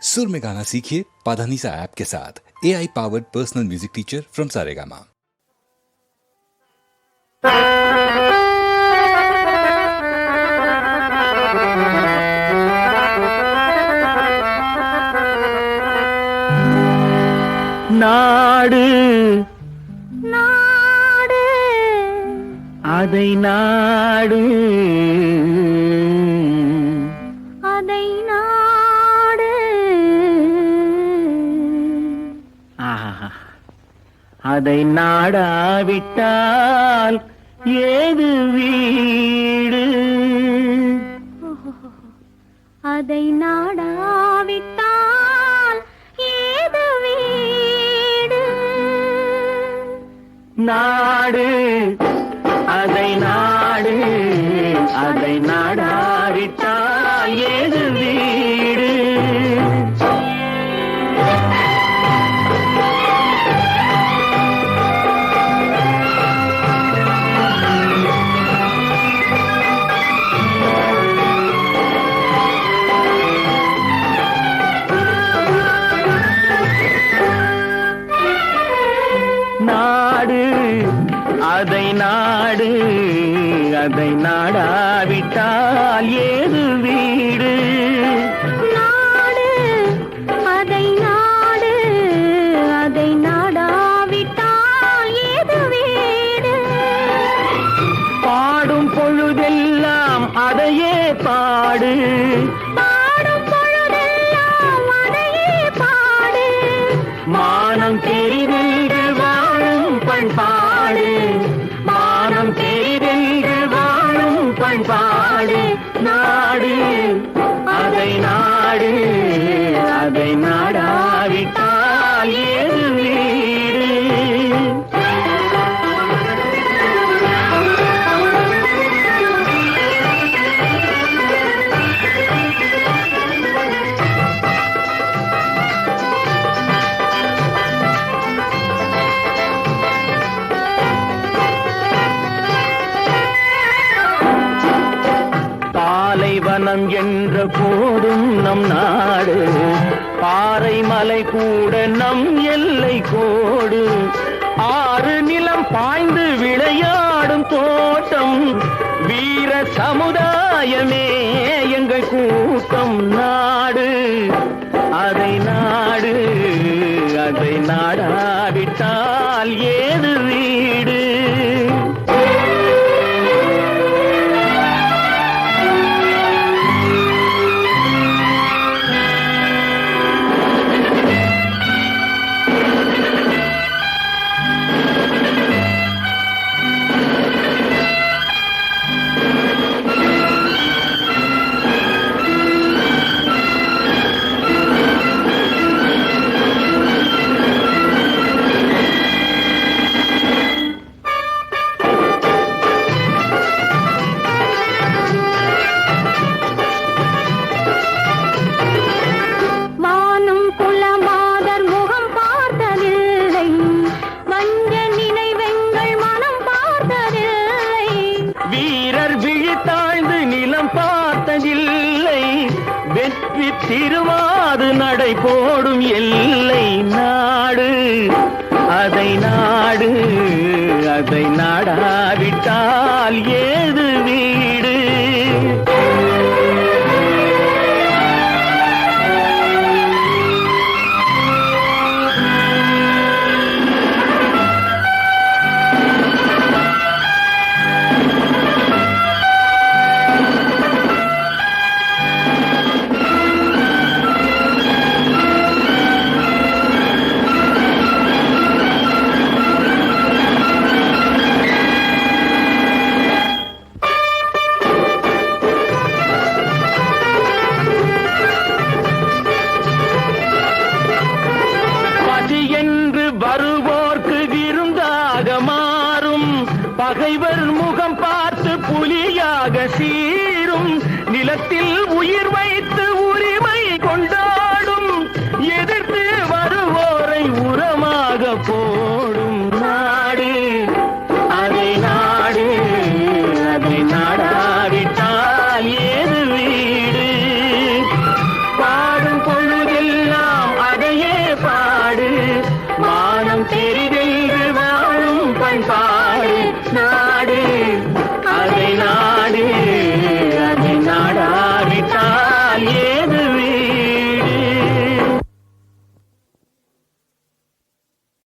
सुर में गाना सीखिए पाधानीसा ऐप के साथ। AI powered personal music teacher from Saregama. நாடு நாடு அதை நாடு அதை நாடு அதை நாடாவிட்டால் ஏது வீடு அதை நாடாவிட்டால் ஏது வீடு நாடு அதை நாடு அதை நாடாவிட்டால் ஏது வீடு நாடு அதை நாடு அதை நாடாவிட்டால் ஏது வீடு நாடு அதை நாடு அதை நாடாவிட்டால் ஏது வீடு பாடும் பொழுதெல்லாம் அதையே பாடு பாடும் பொழுதெல்லாம் அதையே பாடு மானம் தெரிவென்று வாழும் பண்பாடு மானம் தெரிவென்று வாழும் பண்பாடு நாடு அதை நாடு அதை நாடாவிட்டால் ஏது வீடு பாலைவனம் என்ற போதும் நம் நாடு பாறை மலை கூட நம் எல்லை கோடு ஆறு நிலம் பாய்ந்து விளையாடும் தோட்டம் வீர சமுதாயமே எங்கள் கூட்டம் நாடு அதை நாடு அதை நாடாவிட்டால் ஏது வீடு வானம் குலமாதர் முகம் பார்த்ததில்லை வஞ்ச நினைவெங்கள் மனம் பார்த்ததில்லை வீரர் விழித்தாழ்ந்து நிலம் பார்த்ததில்லை வெற்றி திருவாது நடை போடும் எல்லை நாடு அதை நாடு அதை நாடாவிட்டால் ஏது வீடு வருவோர்க்கு விருந்தாக மாறும் பகைவர் முகம் பார்த்து புலியாக சீரும் நிலத்தில் உயிர் வைத்து உரிமை கொண்டாடும் எதிர்த்து வருவோரை உரமாக போடும் நாடு அதை நாடு அதை நாடாவிட்டால் ஏது வீடு பாடும் பொழுதில் பெரிதென்று வாழும் பண்பா